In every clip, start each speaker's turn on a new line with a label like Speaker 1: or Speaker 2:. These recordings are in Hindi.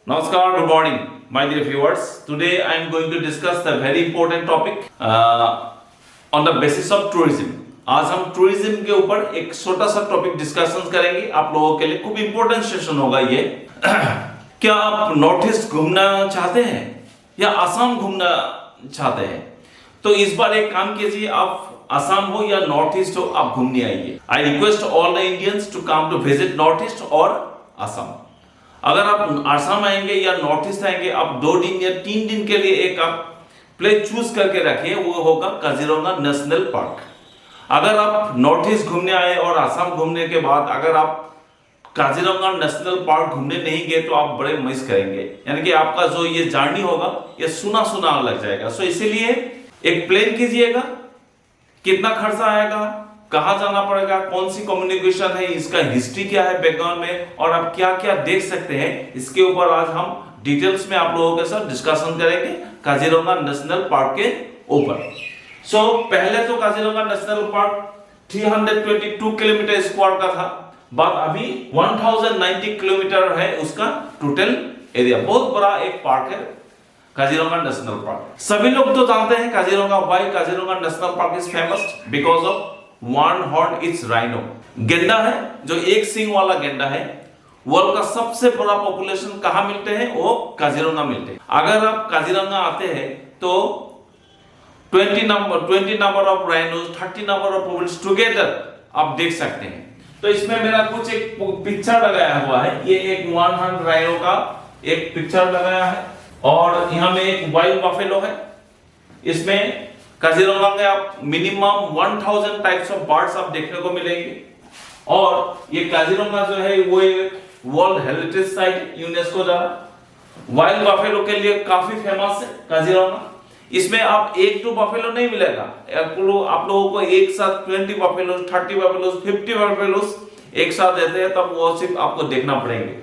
Speaker 1: Namaskar, good morning, my dear viewers. Today I am going to discuss the very important topic on the basis of tourism. आज हम टूरिज्म के ऊपर एक छोटा सा टॉपिक डिस्कशन करेंगे। आप लोगों के लिए खूब इंपॉर्टेंट सेशन होगा ये। क्या आप नॉर्थ ईस्ट घूमना चाहते हैं या असम घूमना चाहते हैं? तो इस बार एक काम कीजिए, आप असम हो या नॉर्थ ईस्ट हो, आप घूमने आइए। I request all the Indians to come to visit North East और असम। अगर आप असम आएंगे या नॉर्थ ईस्ट आएंगे, आप 2 दिन या 3 दिन के लिए एक आप प्लेस चूज करके रखिए, वो होगा काजीरंगा नेशनल पार्क। अगर आप नॉर्थ ईस्ट घूमने आए और असम घूमने के बाद अगर आप काजीरंगा नेशनल पार्क घूमने नहीं गए तो आप बड़े मिस करेंगे, यानी कि आपका जो ये जर्नी होगा ये सुना सुना लग जाएगा। सो इसीलिए एक प्लान कीजिएगा, कितना खर्चा आएगा, कहाँ जाना पड़ेगा, कौन सी कम्युनिकेशन है, इसका हिस्ट्री क्या है बैकग्राउंड में, और आप क्या क्या देख सकते हैं, इसके ऊपर आज हम डिटेल्स में आप लोगों के साथ डिस्कशन करेंगे काजीरंगा नेशनल पार्क के ऊपर। सो पहले तो Kaziranga national park 322 kilometre square का था, बाद अभी 1090 किलोमीटर है उसका टोटल एरिया। बहुत बड़ा एक पार्क है काजीरंगा नेशनल पार्क। सभी लोग तो जानते हैं Kaziranga, why Kaziranga national park is famous, because of one horn it's rhino. गेंडा है जो एक सिंग वाला गेंडा है। वर्ल्ड का सबसे बड़ा पॉपुलेशन कहां मिलते हैं? वो काजीरंगा मिलते हैं। अगर आप काजीरंगा आते हैं तो 20 number of rhinos, 30 number of population together आप देख सकते हैं। तो इसमें मेरा कुछ एक पिक्चर लगाया हुआ है, ये एक 1 हॉर्न राइनो का एक पिक्चर लगाया है, और यहां में एक वाइल्ड बफेलो है। इसमें काजीरंगा में आप मिनिमम 1000 टाइप्स ऑफ बर्ड्स आप देखने को मिलेंगे। और ये काजीरंगा जो है वो एक वर्ल्ड हेरिटेज साइट यूनेस्को द्वारा वाइल्ड बफेलो के लिए काफी फेमस है काजीरंगा। इसमें आप 1-2 बफेलो नहीं मिलेगा, आप लोगों को एक साथ 20 बफेलो, 30 बफेलो, 50 बफेलो एक साथ देते हैं, तब वो सिर्फ आपको देखना पड़ेंगे।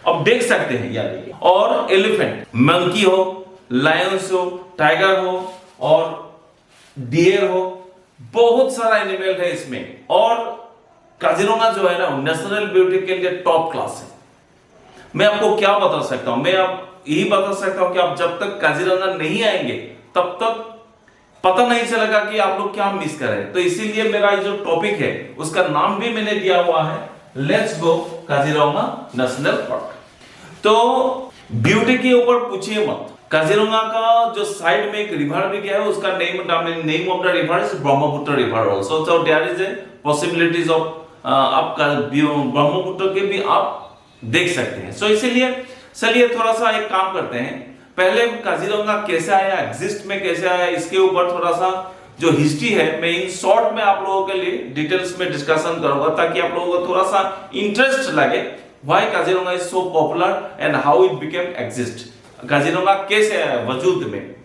Speaker 1: अब देख सकते हैं यार। और एलिफेंट, मंकी हो, लायंस हो, टाइगर हो और डियर हो, बहुत सारा एनिमल है इसमें। और काजीरंगा जो है ना नेशनल ब्यूटी के लिए टॉप क्लास है। मैं आपको क्या बता सकता हूं, मैं आप यही बता सकता हूं कि आप जब तक काजीरंगा नहीं आएंगे तब तक पता नहीं चलेगा कि आप लोग क्या मिस कर रहे हैं। तो इसीलिए मेरा जो टॉपिक है उसका नाम भी मैंने दिया हुआ है let's go Kaziranga national park. तो ब्यूटी के ऊपर पूछिए मत। काजीरंगा का जो साइड में एक रिवर भी गया है, उसका name of the river is Brahmaputra river also. So there is a possibilities of आपका ब्रह्मपुत्र के भी आप देख सकते हैं। सो इसीलिए चलिए थोड़ा सा एक काम करते हैं, पहले काजीरंगा कैसे आया, एग्जिस्ट में कैसे आया, इसके ऊपर थोड़ा सा जो हिस्ट्री है मैं इन शॉर्ट में आप लोगों के लिए डिटेल्स में डिस्कशन करूंगा, ताकि आप लोगों को थोड़ा सा इंटरेस्ट लगे why Kaziranga is so popular and how it became exist. Kaziranga कैसे आया वजूद में।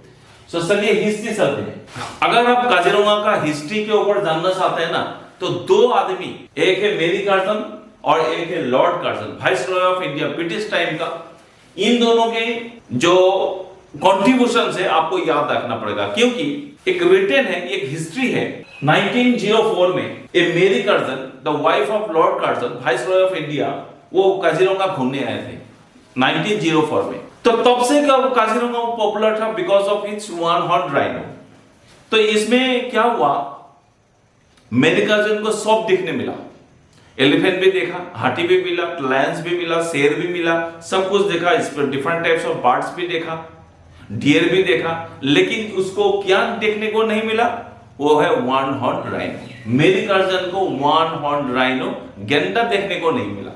Speaker 1: सो चलिए हिस्ट्री चलते हैं। अगर आप काजीरंगा का हिस्ट्री के ऊपर जानना चाहते हैं ना, तो 2 आदमी, एक है मेरी कर्जन और एक है Lord Curzon, viceroy of India British time का। इन दोनों के जो कॉन्ट्रीब्यूशन है आपको याद रखना पड़ेगा, क्योंकि एक रिटन है, एक हिस्ट्री है। 1904 में ए मेरी Curzon, the wife of Lord Curzon, viceroy of India, वो काजीरंगा घूमने आए थे 1904 में। तो तब से काजीरंगा पॉपुलर था because of its 1 horn rhino. तो इसमें क्या हुआ, मेरी कर्जन को सब दिखने मिला, एलिफेंट भी देखा, हाथी भी मिला, लायंस भी मिला, शेर भी मिला, सब कुछ देखा। इस पर डिफरेंट टाइप्स ऑफ बर्ड्स भी देखा, डियर भी देखा, लेकिन उसको क्या देखने को नहीं मिला, वो है 1 हॉर्न राइनो। मेरी कर्जन को 1 हॉर्न राइनो गेंडा देखने को नहीं मिला।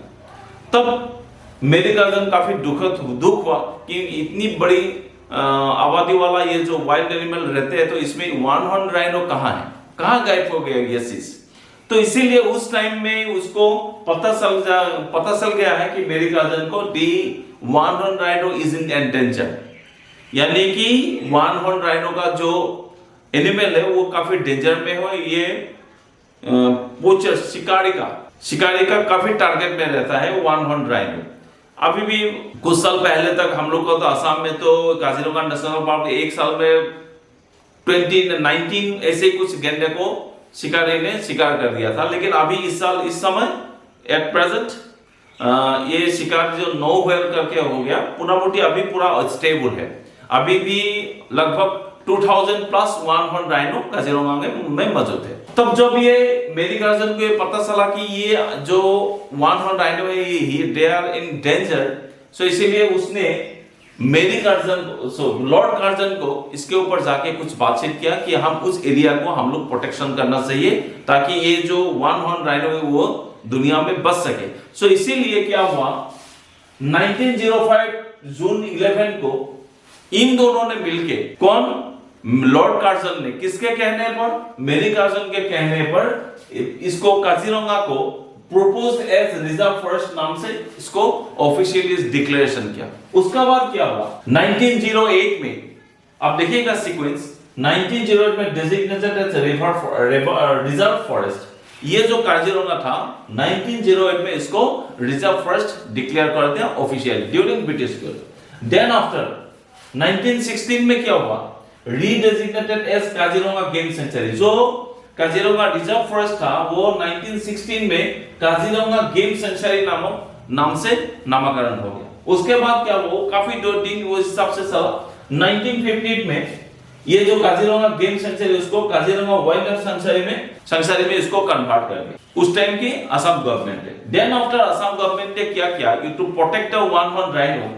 Speaker 1: तब मेरी कर्जन काफी दुख हुआ कि इतनी बड़ी आबादी वाला ये जो वाइल्ड एनिमल रहते हैं, तो इसमें 1 हॉर्न राइनो कहाँ है, कहाँ गायब हो गया ये चीज। तो इसीलिए उस टाइम में उसको पता चल गया है कि मेरी कर्जन को दी 1 horn rhino is in endanger, यानी कि 1 हॉर्न राइनो का जो एनिमल है वो काफी डेंजर में हो। ये पोचर शिकारी का काफी टारगेट में रहता है 1 हॉर्न राइनो। अभी भी कुछ साल पहले तक हम लोग को तो असम में तो काजीरंगा नेशनल पार्क एक साल में 19 ऐसे कुछ गेंडे को शिकारी ने शिकार कर दिया था, लेकिन अभी इस समय एट प्रेजेंट ये शिकार जो 9 व्हेल करके हो गया, पुनामुटी अभी पूरा स्टेबल है। अभी भी लगभग 2000 plus one horn rhino Kaziranga में मौजूद है। तब जब ये मेलिकार्जुन को पता चला कि ये जो वन हॉर्न राइनो है ये दे आर इन डेंजर, सो इसीलिए उसने लॉर्ड कार्जन को इसके ऊपर जाके कुछ बातचीत किया कि हम उस एरिया को हम लोग प्रोटेक्शन करना चाहिए ताकि ये जो वन हॉर्न राइनो है वो दुनिया में बच सके। सो इसीलिए क्या हुआ, 1905 जून 11 को इन दोनों ने मिलके, कौन, लॉर्ड कार्जन ने, किसके कहने पर, मेलिकार्जुन के कहने पर इसको काजीरंगा को प्रोपोज्ड एज रिजर्व फॉरेस्ट नाम से इसको ऑफिशियली डिक्लेरेशन किया। उसका बाद क्या हुआ, 1908 में, अब देखिएगा सीक्वेंस, 1908 में डेजिग्नेटेड एज रिजर्व फॉरेस्ट, ये जो काजीरंगा था 1908 में इसको रिजर्व फॉरेस्ट डिक्लेयर कर दिया officially during British period. Then after 1916 में क्या हुआ, redesignated as Kaziranga game sanctuary. जो काजीरंगा रिजर्व फॉरेस्ट था वो 1916 में काजीरंगा गेम सेंचुरी नाम से नामकरण हो गया। उसके बाद क्या वो काफी दिन वो हिसाब से चला। 1958 में ये जो काजीरंगा गेम सेंचुरी उसको काजीरंगा वाइल्ड लाइफ सेंचुरी में इसको कन्वर्ट कर दिया उस टाइम की असम गवर्नमेंट ने। देन आफ्टर असम गवर्नमेंट ने क्या किया, to protect the one horn rhino,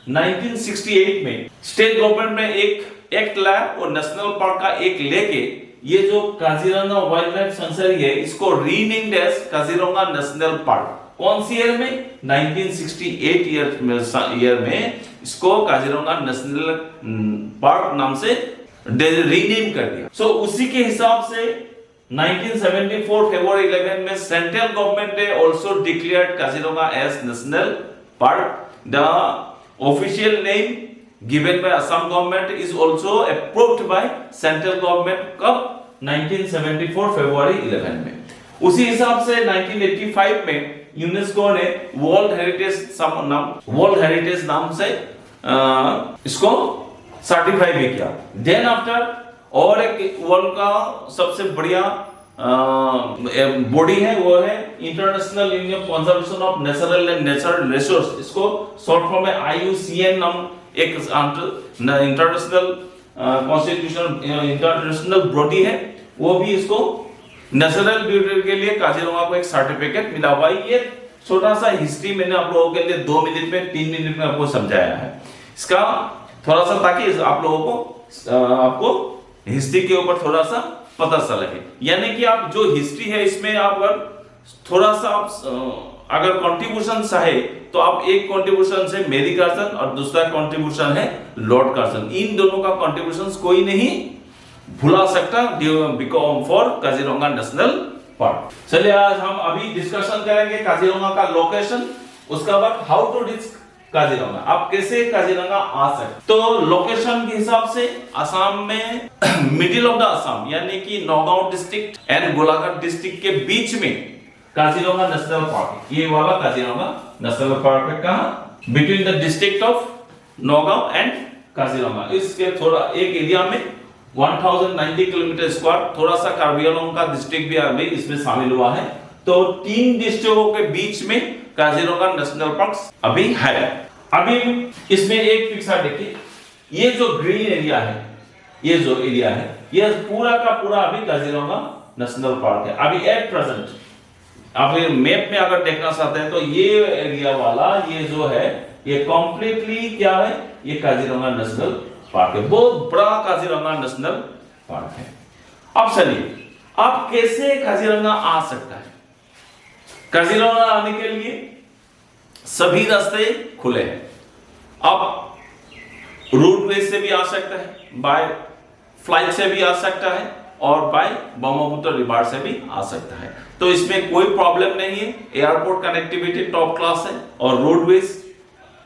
Speaker 1: 1968 में स्टेट गवर्नमेंट ने एक एक्ट लाया और नेशनल पार्क का एक लेके ये जो काजीरंगा वाइल्ड लाइफ सेंचुरी है इसको renamed as Kaziranga national park. कौन सी ईयर में, 1968 ईयर में इसको काजीरंगा नेशनल पार्क नाम से रीनेम कर दिया। सो उसी के हिसाब से 1974 फरवरी 11 में सेंट्रल गवर्नमेंट ने also declared Kaziranga as national park. The official name given by Assam government is also approved by central government कब, 1974 फरवरी 11 में। उसी हिसाब से 1985 में यूनेस्को ने वर्ल्ड हेरिटेज नाम से इसको सर्टिफाई भी किया। देन आफ्टर और एक वर्ल्ड का सबसे बढ़िया बॉडी है वो है international union conservation of natural and natural resource, इसको शॉर्ट फॉर्म में IUCN नाम एक इंटरनेशनल कॉन्स्टिट्यूशन इंटरनेशनल बॉडी है, वो भी इसको नेचुरल ब्यूटी के लिए काजीरंगा को एक सर्टिफिकेट मिला हुआ है। ये छोटा सा हिस्ट्री मैंने आप लोगों के लिए 2 मिनट में 3 मिनट में आपको समझाया है, इसका थोड़ा सा ताकि आप लोगों को आपको हिस्ट्री के ऊपर थोड़ा सा पता चले। यानी कि आप जो हिस्ट्री है इसमें आप अगर थोड़ा सा अगर कंट्रीब्यूशन चाहे तो आप एक कंट्रीब्यूशन से मेलिकार्जुन और दूसरा कंट्रीब्यूशन है लॉर्ड कार्जन, इन दोनों का कंट्रीब्यूशन कोई नहीं भुला सकता because for Kaziranga national park. चलिए आज हम अभी डिस्कशन करेंगे काजीरंगा का लोकेशन, उसका बाद हाउ टू रीच काजीरंगा, आप कैसे काजीरंगा आ सकते। तो लोकेशन के हिसाब से असम में मिडिल ऑफ द असम यानी कि Naugaon district and Golaghat district के बीच में काजीरंगा नेशनल पार्क, ये वाला काजीरंगा नेशनल पार्क है। कहां, between the district of Naugaon and Kaziranga. इसके थोड़ा एक एरिया में 1090 किलोमीटर स्क्वायर, थोड़ा सा कार्बी आंगलॉन्ग का डिस्ट्रिक्ट भी अभी इसमें शामिल हुआ है। तो 3 डिस्ट्रिक्टों के बीच में काजीरंगा नेशनल पार्क अभी है। अभी इसमें एक पिक्चर देखिए, ये जो ग्रीन एरिया है, ये जो एरिया है ये पूरा का पूरा अभी काजीरंगा नेशनल पार्क है। अभी एट प्रेजेंट आप मैप में अगर देखना चाहते हैं तो ये एरिया वाला ये जो है ये कंप्लीटली क्या है, ये काजीरंगा नेशनल पार्क है, बहुत बड़ा काजीरंगा नेशनल पार्क है। अब चलिए आप कैसे काजीरंगा आ सकता है। काजीरंगा आने के लिए सभी रास्ते खुले हैं। आप रोडवे से भी आ सकता है, बाय फ्लाइट से भी आ सकता है और बाय ब्रह्मपुत्र रिवर से भी आ सकता है। तो इसमें कोई प्रॉब्लम नहीं है। एयरपोर्ट कनेक्टिविटी टॉप क्लास है और रोडवेज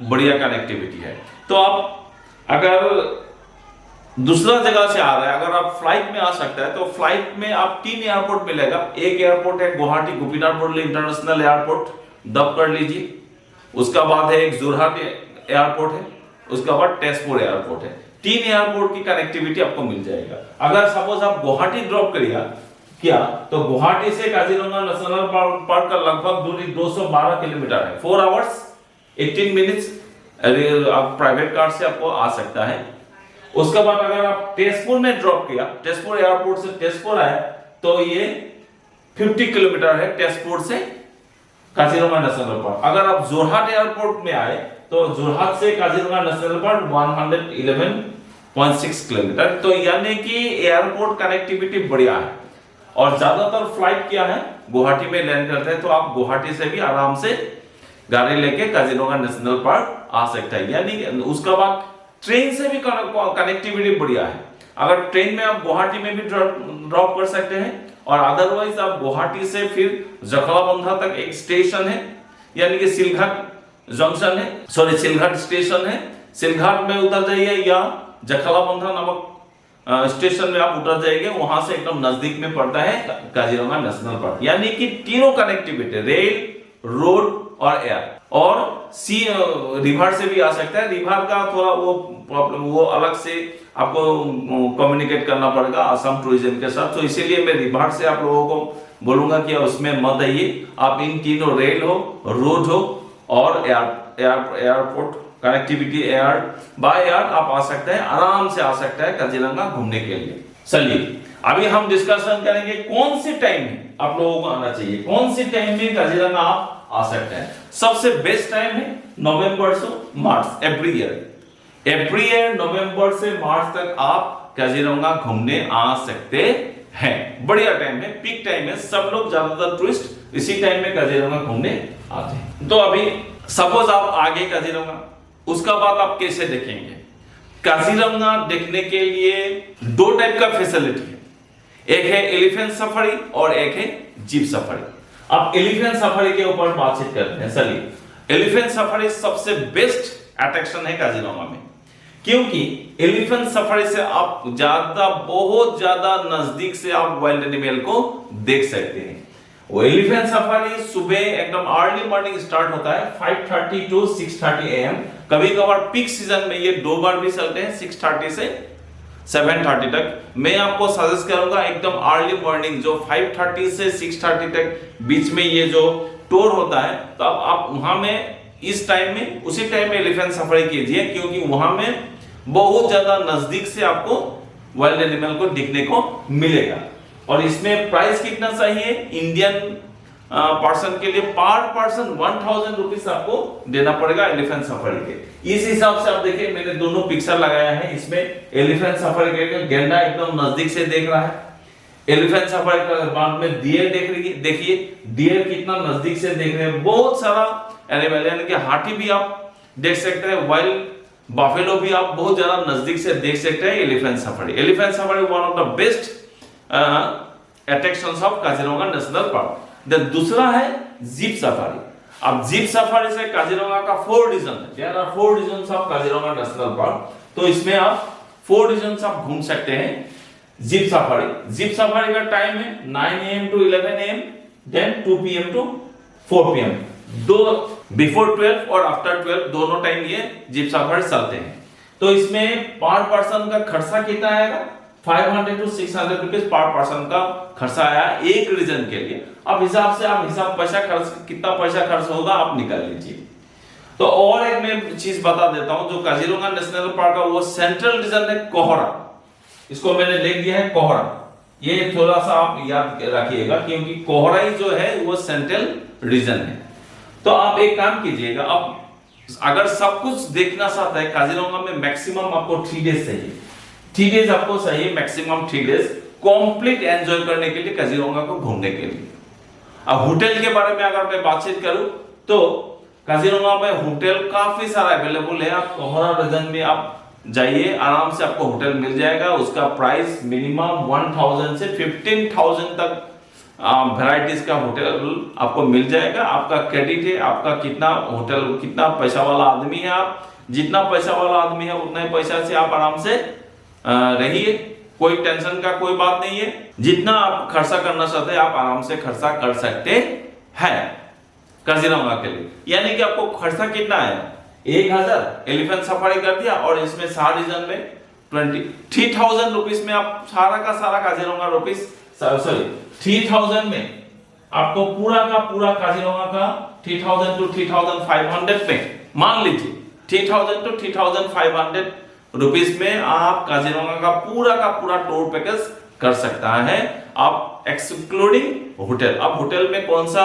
Speaker 1: बढ़िया कनेक्टिविटी है। तो आप अगर दूसरा जगह से आ रहे हैं, अगर आप फ्लाइट में आ सकता है तो फ्लाइट में आप 3 एयरपोर्ट मिलेगा। एक एयरपोर्ट है गुवाहाटी गोपीनाथ बोरदले इंटरनेशनल एयरपोर्ट, दब कर लीजिए। उसका बाद है एक जोरहाट एयरपोर्ट है, उसका बाद तेजपुर एयरपोर्ट है। 3 एयरपोर्ट की कनेक्टिविटी आपको मिल जाएगा। अगर सपोज आप गुवाहाटी ड्रॉप करिएगा किया तो गुवाहाटी से काजीरंगा नेशनल पार्क का लगभग दूरी 212 किलोमीटर है। 4 आवर्स 18 मिनट्स आप प्राइवेट कार से आपको आ सकता है। उसके बाद अगर आप तेजपुर में ड्रॉप किया, तेजपुर एयरपोर्ट से तेजपुर आए तो ये 50 किलोमीटर है तेजपुर से काजीरंगा नेशनल पार्क। अगर आप जोरहाट एयरपोर्ट में आए तो जोरहाट से काजीरंगा नेशनल पार्क 111.6 किलोमीटर। तो यानी कि एयरपोर्ट कनेक्टिविटी बढ़िया है और ज्यादातर फ्लाइट क्या है गुवाहाटी में लैंड करते हैं, तो आप गुवाहाटी से भी आराम से गाड़ी लेके काजीरंगा नेशनल पार्क आ सकता है। यानी उसके बाद ट्रेन से भी कनेक्टिविटी बढ़िया है। अगर ट्रेन में आप गुवाहाटी में भी ड्रॉप कर सकते हैं और अदरवाइज आप गुवाहाटी से फिर जखलाबंधा तक एक स्टेशन है, यानी कि सिलघाट जंक्शन है, सॉरी सिलघाट स्टेशन है, सिलघाट में उतर जाइए या जखलाबंधा नामक स्टेशन में आप उतर जाएंगे, वहां से एकदम नजदीक में पड़ता है काजीरंगा नेशनल पार्क। यानी कि तीनों कनेक्टिविटी रेल, रोड और एयर और सी रिवर से भी आ सकता है। रिवर का थोड़ा वो प्रॉब्लम, वो अलग से आपको कम्युनिकेट करना पड़ेगा असम टूरिज्म के साथ, तो इसीलिए मैं रिवर से आप लोगों को बोलूंगा कि उसमें मत आइए। आप इन तीनों रेल हो, रोड हो और airport connectivity air by air आप आ सकते हैं, आराम से आ सकता है काजीरंगा घूमने के लिए। चलिए अभी हम डिस्कशन करेंगे कौन सी टाइम में आप लोगों को आना चाहिए, कौन सी टाइम में काजीरंगा आप आ सकते हैं। सबसे बेस्ट टाइम है नवंबर से मार्च, एवरी ईयर नवंबर से मार्च तक आप काजीरंगा घूमने आ सकते हैं। बढ़िया टाइम है, पीक टाइम है, सब लोग ज्यादातर टूरिस्ट इसी टाइम में काजीरंगा घूमने आते हैं। तो अभी सपोज आप आगे काजीरंगा, उसका बाद आप कैसे देखेंगे काजीरंगा देखने के लिए दो टाइप का फैसिलिटी है, एक है एलिफेंट सफारी और एक है जीप सफारी। अब एलिफेंट सफारी के ऊपर बातचीत करते हैं। चलिए एलिफेंट सफारी सबसे बेस्ट अट्रैक्शन है काजीरंगा में, क्योंकि एलिफेंट सफारी से आप बहुत ज्यादा नजदीक से आप वाइल्ड एनिमल को देख सकते हैं। वो एलिफेंट सफारी सुबह एकदम अर्ली मॉर्निंग स्टार्ट होता है 5:30 to 6:30 AM। कभी कभार पीक सीजन में ये 2 बार भी चलते हैं 6:30 से 7:30 तक। मैं आपको सजेस्ट करूंगा एकदम अर्ली मॉर्निंग जो 5:30 से 6:30 तक बीच में ये जो टूर होता है, तो आप वहां में इस टाइम में उसी टाइम में एलिफेंट सफारी कीजिए, क्योंकि वहां में बहुत ज्यादा नजदीक से आपको वाइल्ड एनिमल को देखने को मिलेगा। और इसमें प्राइस कितना चाहिए इंडियन पर्सन के लिए, पर पर्सन 1000 रुपीज आपको देना पड़ेगा एलिफेंट सफारी के। इस हिसाब से आप देखिए मैंने दोनों पिक्चर लगाया है, इसमें एलिफेंट सफारी के गेंडा एकदम नजदीक से देख रहा है, एलिफेंट सफारी के बाद में डियर देख रही है, देखिए डियर कितना नजदीक से देख रहे हैं। बहुत सारा एनिमल यानी कि हाथी भी आप देख सकते हैं, वाइल्ड बफेलो भी आप बहुत ज्यादा नजदीक से देख सकते हैं elephant safari. Elephant safari one of the best attractions of Kaziranga national park. Then दूसरा है जीप सफारी। अब जीप सफारी से काजीरंगा का 4 रीजन है, there are 4 regions of Kaziranga national park, तो इसमें आप 4 रीजन्स आप घूम सकते हैं जीप सफारी। जीप सफारी का टाइम है 9 AM to 11 AM, देन 2 PM to 4 PM। दो बिफोर 12 और आफ्टर 12 दोनों टाइम ये जीप सफारी चलते हैं। तो इसमें पर पर्सन का खर्चा कितना आएगा 500 to 600 रुपीज पर पर्सन का खर्चा आया एक रीजन के लिए। अब हिसाब से आप कितना पैसा खर्च होगा आप निकाल लीजिए। तो और एक मैं चीज बता देता हूं, जो काजीरंगा नेशनल पार्क का वो सेंट्रल रीजन है कोहरा, इसको मैंने लिख दिया है कोहरा, ये थोड़ा सा आप याद रखिएगा क्योंकि कोहरा ही जो है वो सेंट्रल रीजन है। तो आप एक काम कीजिएगा, अब अगर सब कुछ देखना चाहता है काजीरंगा में मैक्सिमम आपको 3 डेज चाहिए, 3 डेज आपको चाहिए मैक्सिमम 3 डेज कंप्लीट एंजॉय करने के लिए, काजीरंगा को घूमने के लिए। अब होटल के बारे में अगर मैं बातचीत करूं तो काजीरंगा में होटल काफी सारा अवेलेबल है। आप कोहरा रीजन में आप जाइए, आराम से आपको होटल मिल जाएगा। उसका प्राइस मिनिमम 1000 से 15000 तक वैरायटीज का होटल आपको मिल जाएगा। आपका क्रेडिट है, आपका कितना होटल, कितना पैसा वाला आदमी है आप, जितना पैसा वाला आदमी है उतना ही पैसा से आप आराम से रहिए, कोई टेंशन का कोई बात नहीं है। जितना आप खर्चा करना चाहते हैं आप आराम से खर्चा कर सकते हैं काजीरंगा के लिए। यानी कि आपको खर्चा कितना है 1000 एलिफेंट सफारी कर दिया और इसमें 4 रीजन में 3000 रुपीज में आप सारा का सारा काजीरंगा रुपीज सॉरी 3000 में आपको पूरा का पूरा काजीरंगा का 3000 to 3500 में, मान लीजिए 3000 to 3500 रुपीस में आप काजीरंगा का पूरा टूर पैकेज कर सकता है, आप एक्सक्लूडिंग होटल। अब होटल में कौन सा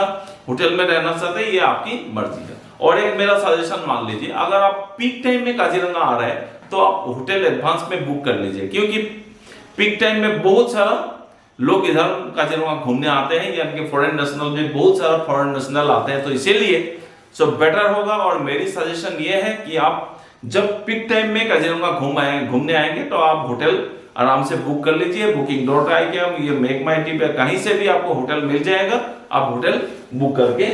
Speaker 1: होटल में रहना चाहते हैं ये आपकी मर्जी है। और एक मेरा सजेशन मान लीजिए, अगर आप पीक टाइम में काजीरंगा आ रहे हैं तो आप होटल एडवांस में बुक कर लीजिए, क्योंकि पीक टाइम में बहुत सारा लोग इधर काजीरंगा घूमने आते हैं, यानी कि फॉरेन नेशनल में बहुत सारा फॉरेन नेशनल आते हैं, तो इसीलिए सो बेटर होगा। और मेरी सजेशन ये है कि आप जब पीक टाइम में काजीरंगा घूमने आएंगे तो आप होटल आराम से बुक कर लीजिए। booking.com ये मेक माई ट्रिप है, कहीं से भी आपको होटल मिल जाएगा, आप होटल बुक करके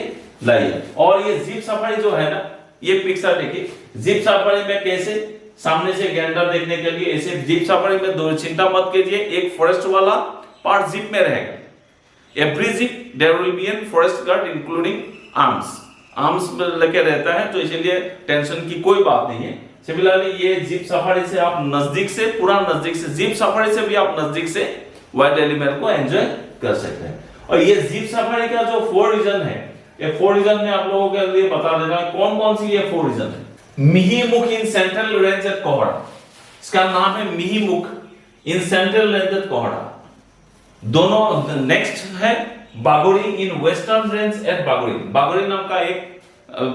Speaker 1: लाइए। और ये जीप सफारी जो है ना, ये पिक्चर देखिए, जीप सफारी में कैसे सामने से गैंडर देखने के लिए ऐसे जीप सफारी में दो चिंता मत कीजिए, एक फॉरेस्ट वाला पार्ट जीप में रहेगा। Every jeep there will be an forest guard including arms में लेके रहता है, तो इसलिए टेंशन की कोई बात नहीं है। सिमिलरली ये जीप सफारी से आप नजदीक से, पूरा नजदीक से, जीप सफारी से भी आप नजदीक से वाइल्ड एनिमल को एंजॉय कर सकते हैं। और ये जीप सफारी का जो 4 रीजन है, ये 4 रीजन में आप लोगों के लिए बता देना कौन कौन सी ये 4 रीजन है। Mihimukh in central range at Kohora, इसका नाम है Mihimukh in central range at Kohora. दोनों नेक्स्ट है Bagori in western range at Bagori, Bagori नाम का एक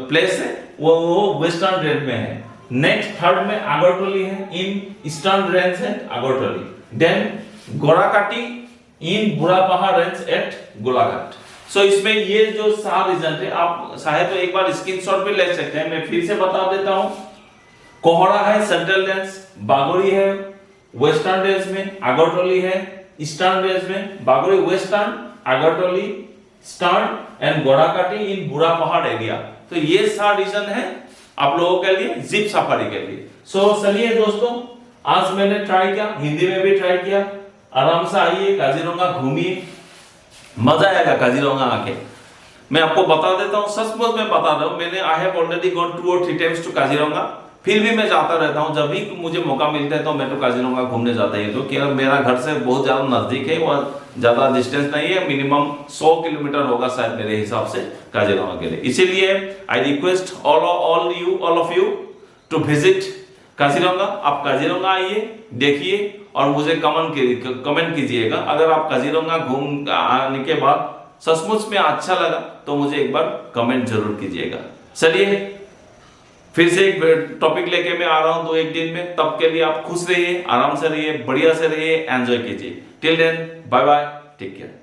Speaker 1: प्लेस है, वो वेस्टर्न रेंज में है। नेक्स्ट थर्ड में आगरटोली है in eastern range at Agratoli. Then Gorakati in Burapahar range at Golaghat. So इसमें ये जो 4 रीजन थे, आप चाहे तो एक बार स्क्रीनशॉट भी ले सकते हैं, मैं फिर से बता देता हूं। कोहड़ा है सेंट्रल रेंज, बागोरी है वेस्टर्न रेंज में, आगरटोली है ईस्टर्न रेंज में, Bagori western, Agratoli eastern and Gorakati in Burapahar area. तो ये 4 रीजन है आप लोगों के लिए जीप सफारी के लिए। सो चलिए दोस्तों, आज मैंने ट्राई किया, हिंदी में भी ट्राई किया। आराम से आइए, काजीरंगा घूमिए, मजा आएगा काजीरंगा आके। मैं आपको बता देता हूँ, सच में बता रहा हूँ, मैंने I have already gone 2 or 3 times to Kaziranga, फिर भी मैं जाता रहता हूँ। जब भी मुझे मौका मिलता है तो मैं तो काजीरंगा घूमने जाता ही, तो क्या मेरा घर से बहुत ज्यादा नजदीक है, वह ज्यादा डिस्टेंस नहीं है, मिनिमम 100 किलोमीटर होगा शायद मेरे हिसाब से काजीरंगा के लिए। इसीलिए I request all of you to visit Kaziranga. आप काजीरंगा आइए, देखिए और मुझे कमेंट कीजिएगा। अगर आप काजीरंगा घूम आने के बाद सचमुच में अच्छा लगा तो मुझे एक बार कमेंट जरूर कीजिएगा। चलिए फिर से एक टॉपिक लेके मैं आ रहा हूं 2-1 दिन में, तब के लिए आप खुश रहिए, आराम से रहिए, बढ़िया से रहिए, एंजॉय कीजिए। Till then bye bye, take care.